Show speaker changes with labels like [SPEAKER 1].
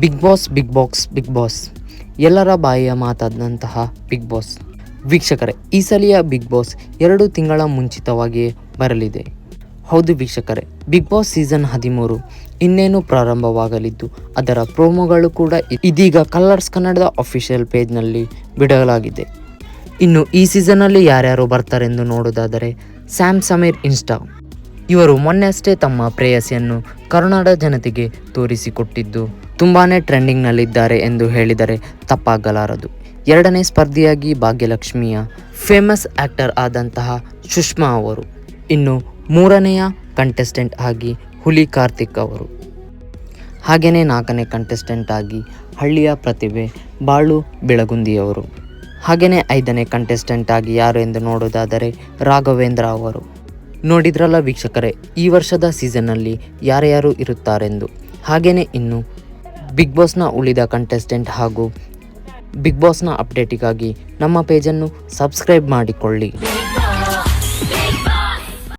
[SPEAKER 1] Big boss ಎಲ್ಲರ ಬಾಯಿಯ ಮಾತಾದಂತಹ big boss. ವೀಕ್ಷಕರೇ, ಈ ಸಲಿಯ ಬಿಗ್ ಬಾಸ್ 2 ತಿಂಗಳ ಮುಂಚಿತವಾಗಿಯೇ ಬರಲಿದೆ. ಹೌದು ವೀಕ್ಷಕರೇ, ಬಿಗ್ ಬಾಸ್ ಸೀಸನ್ 13 ಇನ್ನೇನು ಪ್ರಾರಂಭವಾಗಲಿದ್ದು ಅದರ ಪ್ರೋಮೋಗಳು ಕೂಡ ಇದೀಗ ಕಲರ್ಸ್ ಕನ್ನಡದ ಅಫಿಷಿಯಲ್ ಪೇಜ್ನಲ್ಲಿ ಬಿಡಲಾಗಿದೆ. ಇನ್ನು ಈ ಸೀಸನ್ನಲ್ಲಿ ಯಾರ್ಯಾರು ಬರ್ತಾರೆಂದು ನೋಡೋದಾದರೆ, ಸ್ಯಾಮ್ ಸಮೀರ್ ಇನ್ಸ್ಟಾ ಇವರು ಮೊನ್ನೆಯಷ್ಟೇ ತಮ್ಮ ಪ್ರೇಯಸಿಯನ್ನು ಕನ್ನಡ ಜನತೆಗೆ ತೋರಿಸಿಕೊಟ್ಟಿದ್ದು ತುಂಬಾನೇ ಟ್ರೆಂಡಿಂಗ್ನಲ್ಲಿದ್ದಾರೆ ಎಂದು ಹೇಳಿದರೆ ತಪ್ಪಾಗಲಾರದು. 2ನೇ ಸ್ಪರ್ಧಿಯಾಗಿ ಭಾಗ್ಯಲಕ್ಷ್ಮಿಯ ಫೇಮಸ್ ಆ್ಯಕ್ಟರ್ ಆದಂತಹ ಸುಷ್ಮಾ ಅವರು, ಇನ್ನು 3ನೆಯ ಕಂಟೆಸ್ಟೆಂಟ್ ಆಗಿ ಹುಲಿ ಕಾರ್ತಿಕ್ ಅವರು, ಹಾಗೆಯೇ 4ನೇ ಕಂಟೆಸ್ಟೆಂಟ್ ಆಗಿ ಹಳ್ಳಿಯ ಪ್ರತಿಭೆ ಬಾಳು ಬೆಳಗುಂದಿಯವರು, ಹಾಗೆಯೇ 5ನೇ ಕಂಟೆಸ್ಟೆಂಟ್ ಆಗಿ ಯಾರು ಎಂದು ನೋಡೋದಾದರೆ ರಾಘವೇಂದ್ರ ಅವರು. ನೋಡಿದ್ರಲ್ಲ ವೀಕ್ಷಕರೇ, ಈ ವರ್ಷದ ಸೀಸನ್ನಲ್ಲಿ ಯಾರ್ಯಾರು ಇರುತ್ತಾರೆಂದು. ಹಾಗೆಯೇ ಇನ್ನು ಬಿಗ್ ಬಾಸ್ನ ಉಳಿದ ಕಂಟೆಸ್ಟೆಂಟ್ ಹಾಗೂ ಬಿಗ್ ಬಾಸ್ನ ಅಪ್ಡೇಟಿಗಾಗಿ ನಮ್ಮ ಪೇಜನ್ನು ಸಬ್ಸ್ಕ್ರೈಬ್ ಮಾಡಿಕೊಳ್ಳಿ.